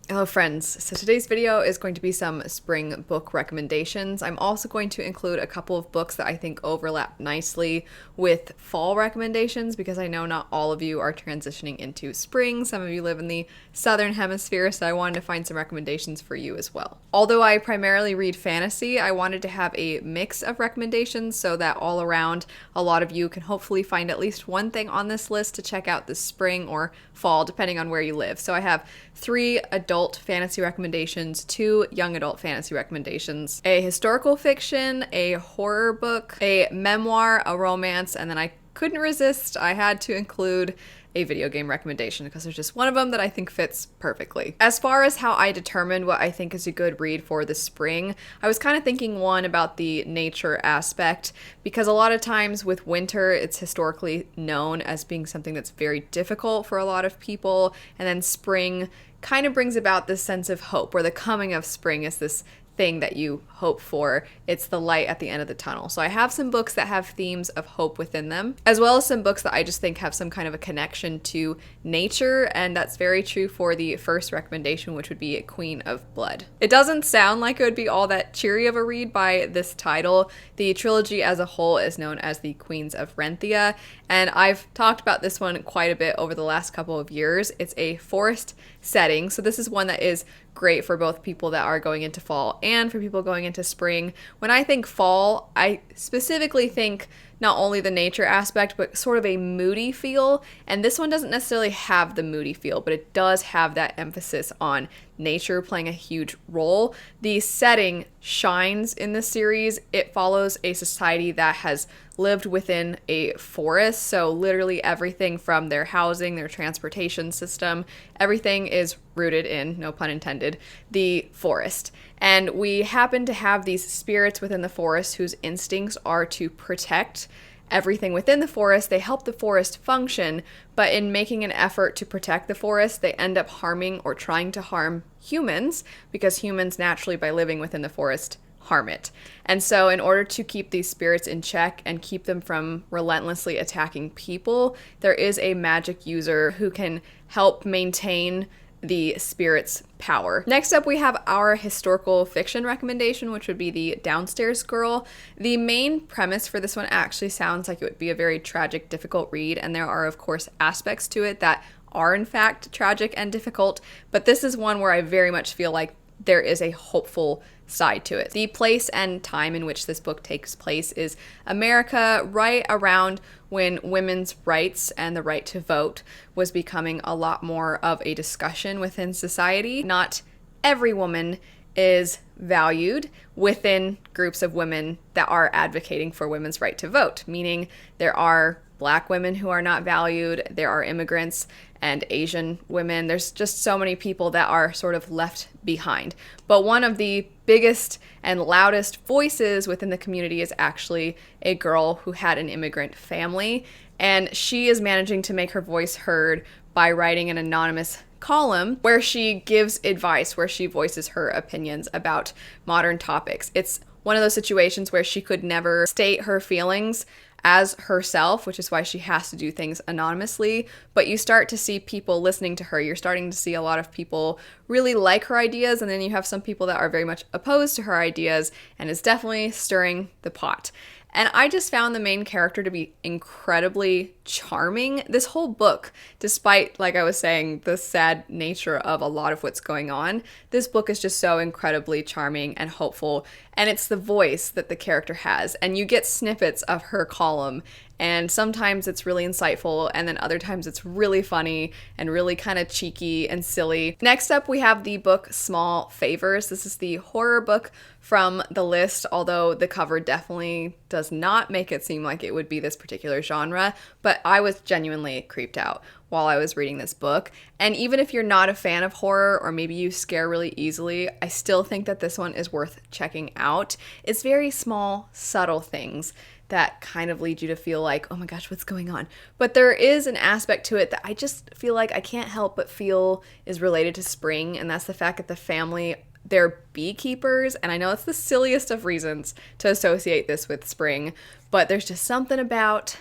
Hello friends, so today's video is going to be some spring book recommendations. I'm also going to include a couple of books that I think overlap nicely with fall recommendations because I know not all of you are transitioning into spring. Some of you live in the Southern Hemisphere, so I wanted to find some recommendations for you as well. Although I primarily read fantasy, I wanted to have a mix of recommendations so that all around a lot of you can hopefully find at least one thing on this list to check out this spring or fall, depending on where you live. So I have 3 adult fantasy recommendations, 2 young adult fantasy recommendations, a historical fiction, a horror book, a memoir, a romance, and then I couldn't resist. I had to include a video game recommendation because there's just one of them that I think fits perfectly. As far as how I determined what I think is a good read for the spring, I was kind of thinking one about the nature aspect because a lot of times with winter, it's historically known as being something that's very difficult for a lot of people, and then spring kind of brings about this sense of hope where the coming of spring is this thing that you hope for. It's the light at the end of the tunnel. So I have some books that have themes of hope within them, as well as some books that I just think have some kind of a connection to nature, and that's very true for the first recommendation, which would be Queen of Blood. It doesn't sound like it would be all that cheery of a read by this title. The trilogy as a whole is known as the Queens of Renthia, and I've talked about this one quite a bit over the last couple of years. It's a forest setting, so this is one that is great for both people that are going into fall and for people going into spring. When I think fall, I specifically think not only the nature aspect, but sort of a moody feel. And this one doesn't necessarily have the moody feel, but it does have that emphasis on nature playing a huge role. The setting shines in this series. It follows a society that has lived within a forest. So literally everything from their housing, their transportation system, everything is rooted in, no pun intended, the forest. And we happen to have these spirits within the forest whose instincts are to protect everything within the forest. They help the forest function, but in making an effort to protect the forest, they end up harming or trying to harm humans because humans naturally, by living within the forest, harm it. And so in order to keep these spirits in check and keep them from relentlessly attacking people, there is a magic user who can help maintain the spirit's power. Next up, we have our historical fiction recommendation, which would be The Downstairs Girl. The main premise for this one actually sounds like it would be a very tragic, difficult read, and there are, of course, aspects to it that are, in fact, tragic and difficult, but this is one where I very much feel like there is a hopeful side to it. The place and time in which this book takes place is America, right around when women's rights and the right to vote was becoming a lot more of a discussion within society. Not every woman is valued within groups of women that are advocating for women's right to vote, meaning there are Black women who are not valued, there are immigrants and Asian women. There's just so many people that are sort of left behind. But one of the biggest and loudest voices within the community is actually a girl who had an immigrant family, and she is managing to make her voice heard by writing an anonymous column where she gives advice, where she voices her opinions about modern topics. It's one of those situations where she could never state her feelings as herself, which is why she has to do things anonymously, but you start to see people listening to her. You're starting to see a lot of people really like her ideas, and then you have some people that are very much opposed to her ideas, and it's definitely stirring the pot. And I just found the main character to be incredibly charming. This whole book, despite, like I was saying, the sad nature of a lot of what's going on, this book is just so incredibly charming and hopeful. And it's the voice that the character has. And you get snippets of her column, and sometimes it's really insightful, and then other times it's really funny and really kind of cheeky and silly. Next up, we have the book Small Favors. This is the horror book from the list, although the cover definitely does not make it seem like it would be this particular genre, but I was genuinely creeped out while I was reading this book. And even if you're not a fan of horror, or maybe you scare really easily, I still think that this one is worth checking out. It's very small, subtle things that kind of lead you to feel like, oh my gosh, what's going on? But there is an aspect to it that I just feel like I can't help but feel is related to spring, and that's the fact that the family, they're beekeepers, and I know it's the silliest of reasons to associate this with spring, but there's just something about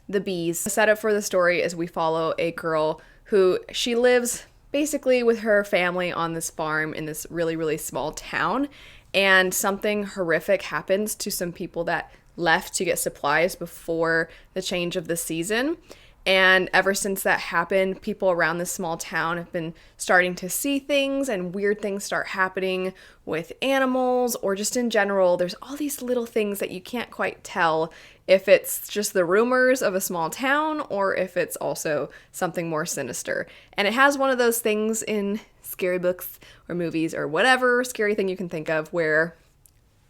the bees. The setup for the story is we follow a girl who, she lives basically with her family on this farm in this really, really small town, and something horrific happens to some people that left to get supplies before the change of the season. And ever since that happened, people around this small town have been starting to see things, and weird things start happening with animals or just in general. There's all these little things that you can't quite tell if it's just the rumors of a small town or if it's also something more sinister. And it has one of those things in scary books or movies or whatever scary thing you can think of where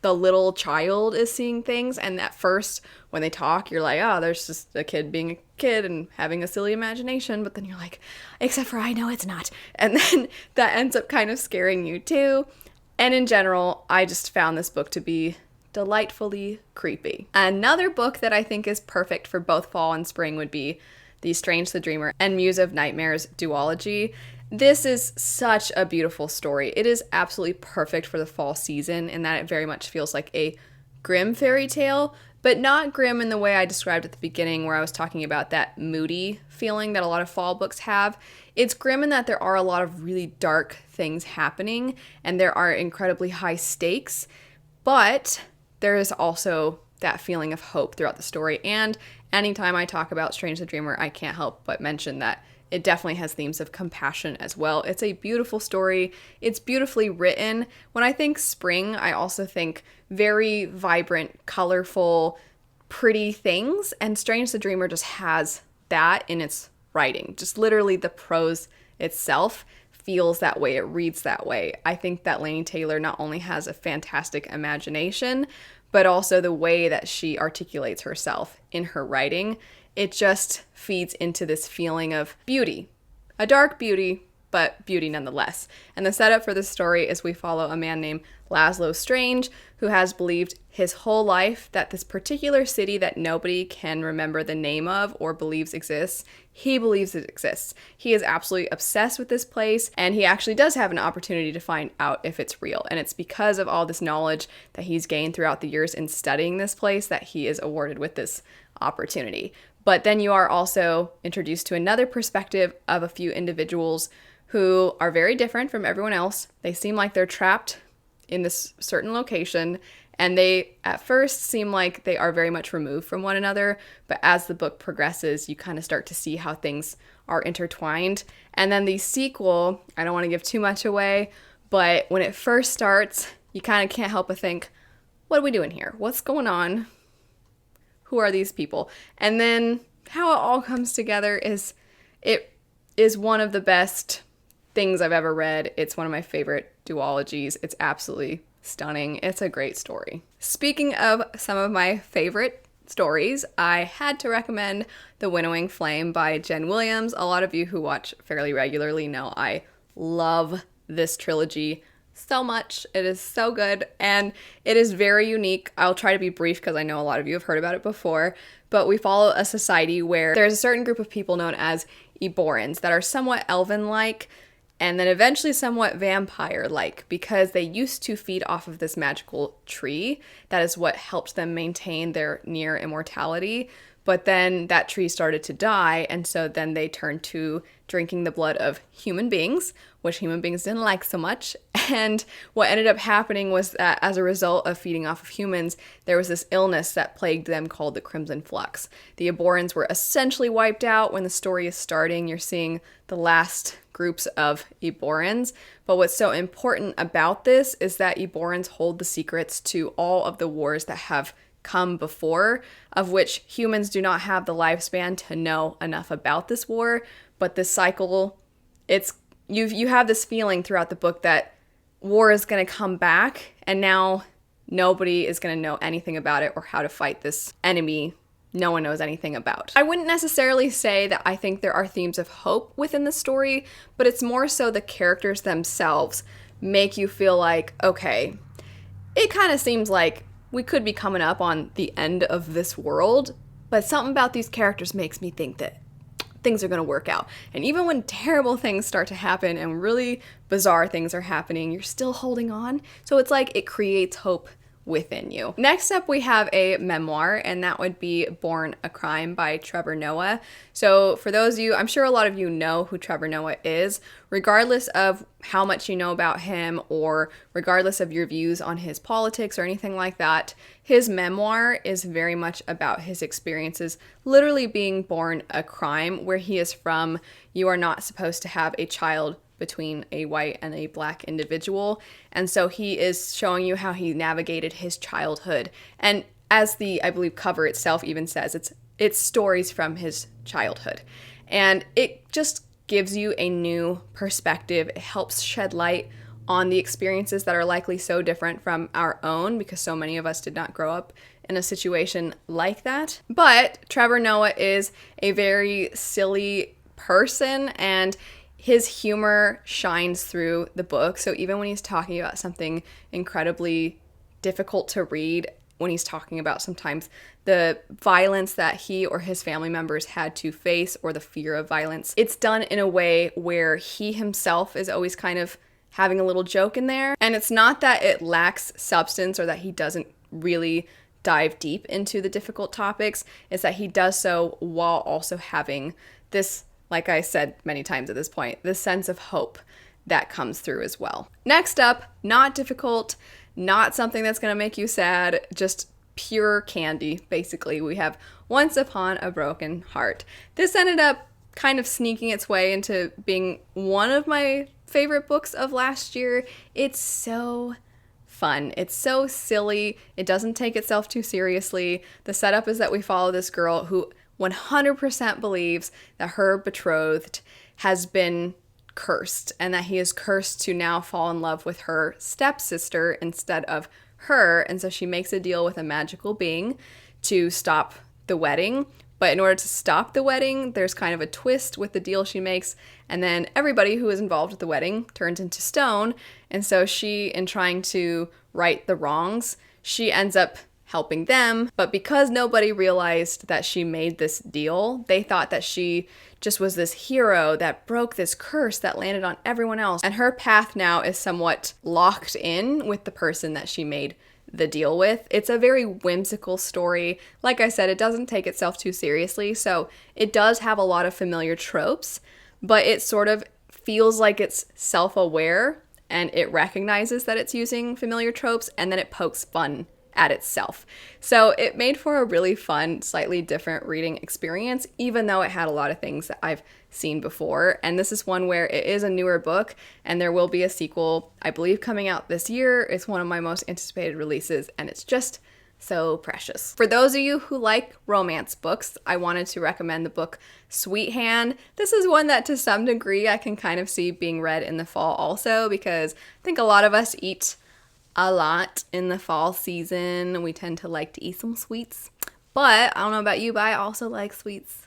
the little child is seeing things, and at first when they talk you're like, oh, there's just a kid being a kid and having a silly imagination, but then you're like, except for I know it's not, and then that ends up kind of scaring you too. And in general, I just found this book to be delightfully creepy. Another book that I think is perfect for both fall and spring would be the Strange the Dreamer and Muse of Nightmares duology. This is such a beautiful story. It is absolutely perfect for the fall season in that it very much feels like a grim fairy tale, but not grim in the way I described at the beginning where I was talking about that moody feeling that a lot of fall books have. It's grim in that there are a lot of really dark things happening and there are incredibly high stakes, but there is also that feeling of hope throughout the story. And anytime I talk about Strange the Dreamer, I can't help but mention that it definitely has themes of compassion as well. It's a beautiful story. It's beautifully written. When I think spring, I also think very vibrant, colorful, pretty things. And Strange the Dreamer just has that in its writing. Just literally the prose itself feels that way. It reads that way. I think that Laini Taylor not only has a fantastic imagination, but also the way that she articulates herself in her writing. It just feeds into this feeling of beauty. A dark beauty, but beauty nonetheless. And the setup for this story is we follow a man named Laszlo Strange, who has believed his whole life that this particular city that nobody can remember the name of or believes exists, he believes it exists. He is absolutely obsessed with this place, and he actually does have an opportunity to find out if it's real. And it's because of all this knowledge that he's gained throughout the years in studying this place that he is awarded with this opportunity. But then you are also introduced to another perspective of a few individuals who are very different from everyone else. They seem like they're trapped in this certain location, and they at first seem like they are very much removed from one another, but as the book progresses, you kind of start to see how things are intertwined. And then the sequel, I don't want to give too much away, but when it first starts, you kind of can't help but think, what are we doing here? What's going on? Who are these people? And then how it all comes together is one of the best things I've ever read. It's one of my favorite duologies. It's absolutely stunning. It's a great story. Speaking of some of my favorite stories, I had to recommend The Winnowing Flame by Jen Williams. A lot of you who watch fairly regularly know I love this trilogy so much. It is so good, and it is very unique. I'll try to be brief because I know a lot of you have heard about it before, but we follow a society where there's a certain group of people known as Eborans that are somewhat elven-like, and then eventually somewhat vampire-like, because they used to feed off of this magical tree. That is what helped them maintain their near immortality. But then that tree started to die, and so then they turned to drinking the blood of human beings, which human beings didn't like so much. And what ended up happening was that as a result of feeding off of humans, there was this illness that plagued them called the Crimson Flux. The Eborans were essentially wiped out. When the story is starting, you're seeing the last groups of Eborans. But what's so important about this is that Eborans hold the secrets to all of the wars that have come before, of which humans do not have the lifespan to know enough about this war. But this cycle, you have this feeling throughout the book that war is going to come back, and now nobody is going to know anything about it or how to fight this enemy no one knows anything about. I wouldn't necessarily say that I think there are themes of hope within the story, but it's more so the characters themselves make you feel like, okay, it kind of seems like we could be coming up on the end of this world, but something about these characters makes me think that things are going to work out. And even when terrible things start to happen and really bizarre things are happening, you're still holding on. So it's like it creates hope within you. Next up, we have a memoir, and that would be Born a Crime by Trevor Noah. So for those of you, I'm sure a lot of you know who Trevor Noah is. Regardless of how much you know about him, or regardless of your views on his politics or anything like that, his memoir is very much about his experiences literally being born a crime. Where he is from, you are not supposed to have a child between a white and a black individual. And so he is showing you how he navigated his childhood. And as the, I believe, cover itself even says, it's stories from his childhood. And it just gives you a new perspective. It helps shed light on the experiences that are likely so different from our own, because so many of us did not grow up in a situation like that. But Trevor Noah is a very silly person, and his humor shines through the book. So even when he's talking about something incredibly difficult to read, when he's talking about sometimes the violence that he or his family members had to face, or the fear of violence, it's done in a way where he himself is always kind of having a little joke in there. And it's not that it lacks substance or that he doesn't really dive deep into the difficult topics. It's that he does so while also having this, like I said many times at this point, this sense of hope that comes through as well. Next up, not difficult, not something that's going to make you sad, just pure candy, basically. We have Once Upon a Broken Heart. This ended up kind of sneaking its way into being one of my favorite books of last year. It's so fun. It's so silly. It doesn't take itself too seriously. The setup is that we follow this girl who 100% believes that her betrothed has been cursed, and that he is cursed to now fall in love with her stepsister instead of her. And so she makes a deal with a magical being to stop the wedding. But in order to stop the wedding, there's kind of a twist with the deal she makes, and then everybody who is involved with the wedding turns into stone. And so she, in trying to right the wrongs, she ends up helping them. But because nobody realized that she made this deal, they thought that she just was this hero that broke this curse that landed on everyone else. And her path now is somewhat locked in with the person that she made the deal with. It's a very whimsical story. Like I said, it doesn't take itself too seriously, so it does have a lot of familiar tropes, but it sort of feels like it's self-aware, and it recognizes that it's using familiar tropes, and then it pokes fun at itself. So it made for a really fun, slightly different reading experience, even though it had a lot of things that I've seen before. And this is one where it is a newer book, and there will be a sequel, I believe, coming out this year. It's one of my most anticipated releases, and it's just so precious. For those of you who like romance books, I wanted to recommend the book Sweethand. This is one that to some degree I can kind of see being read in the fall also, because I think a lot of us eat a lot in the fall season. We tend to like to eat some sweets, but I don't know about you, but I also like sweets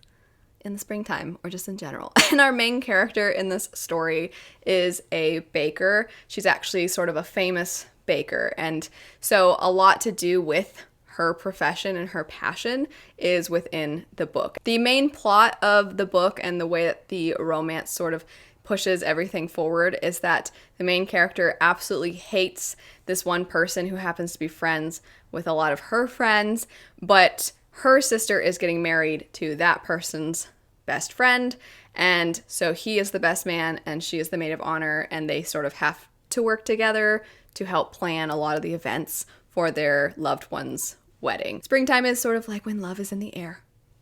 in the springtime, or just in general. And our main character in this story is a baker. She's actually sort of a famous baker, and so a lot to do with her profession and her passion is within the book. The main plot of the book, and the way that the romance sort of pushes everything forward, is that the main character absolutely hates this one person who happens to be friends with a lot of her friends, but her sister is getting married to that person's best friend, and so he is the best man and she is the maid of honor, and they sort of have to work together to help plan a lot of the events for their loved one's wedding. Springtime is sort of like when love is in the air,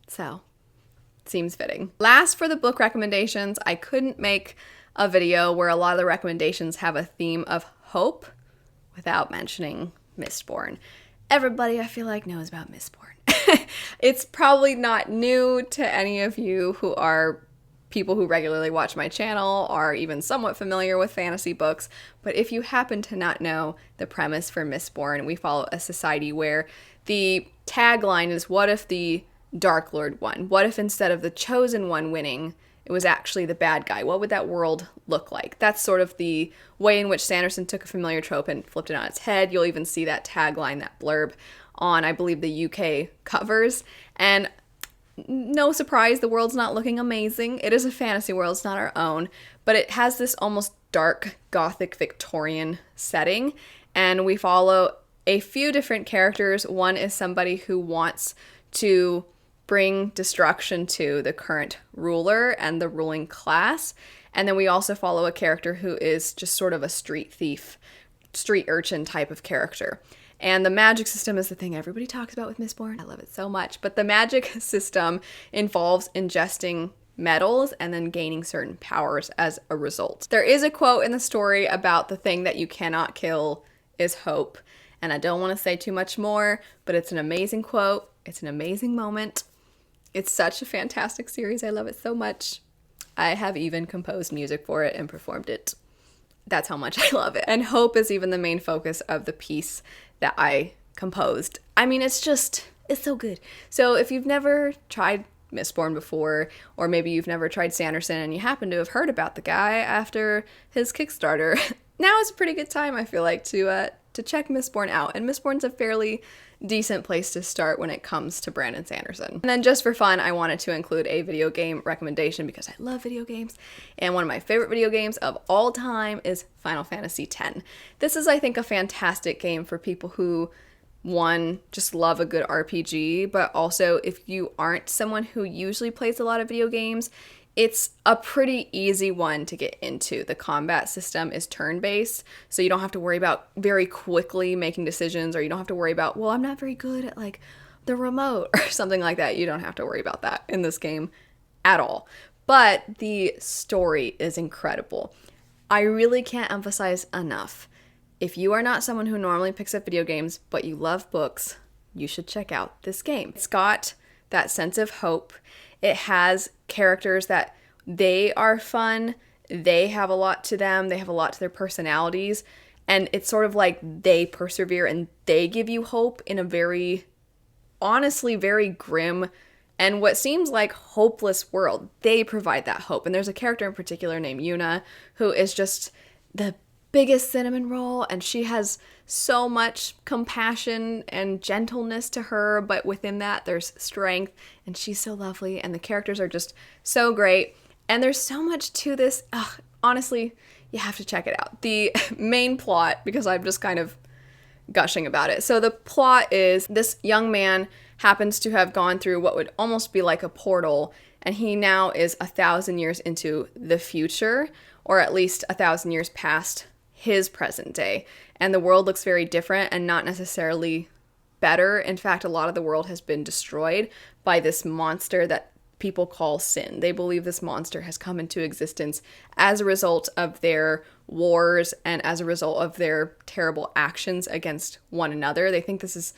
so seems fitting. Last for the book recommendations, I couldn't make a video where a lot of the recommendations have a theme of hope without mentioning Mistborn. Everybody, I feel like, knows about Mistborn. It's probably not new to any of you who are people who regularly watch my channel, or even somewhat familiar with fantasy books, but if you happen to not know the premise for Mistborn, we follow a society where the tagline is, what if the Dark Lord won? What if instead of the chosen one winning, it was actually the bad guy? What would that world look like? That's sort of the way in which Sanderson took a familiar trope and flipped it on its head. You'll even see that tagline, that blurb, on, I believe, the UK covers. And no surprise, the world's not looking amazing. It is a fantasy world, it's not our own, but it has this almost dark, gothic, Victorian setting, and we follow a few different characters. One is somebody who wants to bring destruction to the current ruler and the ruling class. And then we also follow a character who is just sort of a street thief, street urchin type of character. And the magic system is the thing everybody talks about with Mistborn. I love it so much. But the magic system involves ingesting metals and then gaining certain powers as a result. There is a quote in the story about the thing that you cannot kill is hope. And I don't want to say too much more, but it's an amazing quote. It's an amazing moment. It's such a fantastic series. I love it so much. I have even composed music for it and performed it. That's how much I love it. And hope is even the main focus of the piece that I composed. I mean, it's so good. So if you've never tried Mistborn before, or maybe you've never tried Sanderson and you happen to have heard about the guy after his Kickstarter, now is a pretty good time, I feel like, to check Mistborn out. And Mistborn's a fairly decent place to start when it comes to Brandon Sanderson. And then just for fun, I wanted to include a video game recommendation because I love video games. And one of my favorite video games of all time is Final Fantasy X. This is, I think, a fantastic game for people who, one, just love a good RPG, but also if you aren't someone who usually plays a lot of video games, it's a pretty easy one to get into. The combat system is turn-based, so you don't have to worry about very quickly making decisions, or you don't have to worry about, well, I'm not very good at like the remote or something like that. You don't have to worry about that in this game at all. But the story is incredible. I really can't emphasize enough. If you are not someone who normally picks up video games, but you love books, you should check out this game. It's got that sense of hope. It has characters that they are fun, they have a lot to them, they have a lot to their personalities, and it's sort of like they persevere and they give you hope in a very, honestly, very grim and what seems like hopeless world. They provide that hope. And there's a character in particular named Yuna who is just the biggest cinnamon roll, and she has so much compassion and gentleness to her, but within that there's strength, and she's so lovely, and the characters are just so great, and there's so much to this. Honestly, you have to check it out. The main plot, because I'm just kind of gushing about it. So the plot is this young man happens to have gone through what would almost be like a portal, and he now is 1,000 years into the future, or at least 1,000 years past his present day. And the world looks very different and not necessarily better. In fact, a lot of the world has been destroyed by this monster that people call sin. They believe this monster has come into existence as a result of their wars and as a result of their terrible actions against one another. They think this is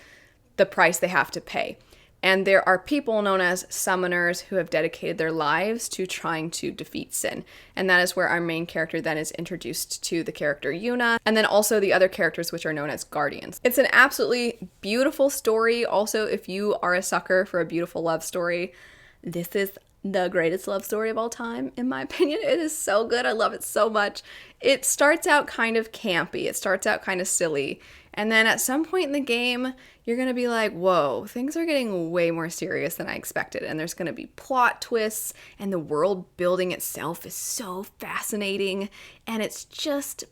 the price they have to pay. And there are people known as summoners who have dedicated their lives to trying to defeat sin. And that is where our main character then is introduced to the character Yuna, and then also the other characters, which are known as guardians. It's an absolutely beautiful story. Also, if you are a sucker for a beautiful love story, this is the greatest love story of all time, in my opinion. It is so good. I love it so much. It starts out kind of campy. It starts out kind of silly. And then at some point in the game, you're going to be like, whoa, things are getting way more serious than I expected. And there's going to be plot twists, and the world building itself is so fascinating. And it's just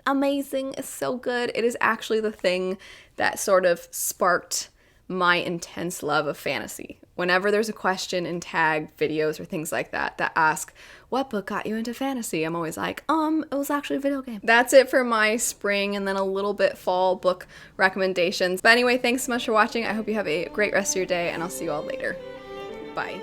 amazing. It's so good. It is actually the thing that sort of sparked my intense love of fantasy. Whenever there's a question in tag videos or things like that that ask, what book got you into fantasy? I'm always like, it was actually a video game. That's it for my spring and then a little bit fall book recommendations. But anyway, thanks so much for watching. I hope you have a great rest of your day, and I'll see you all later. Bye.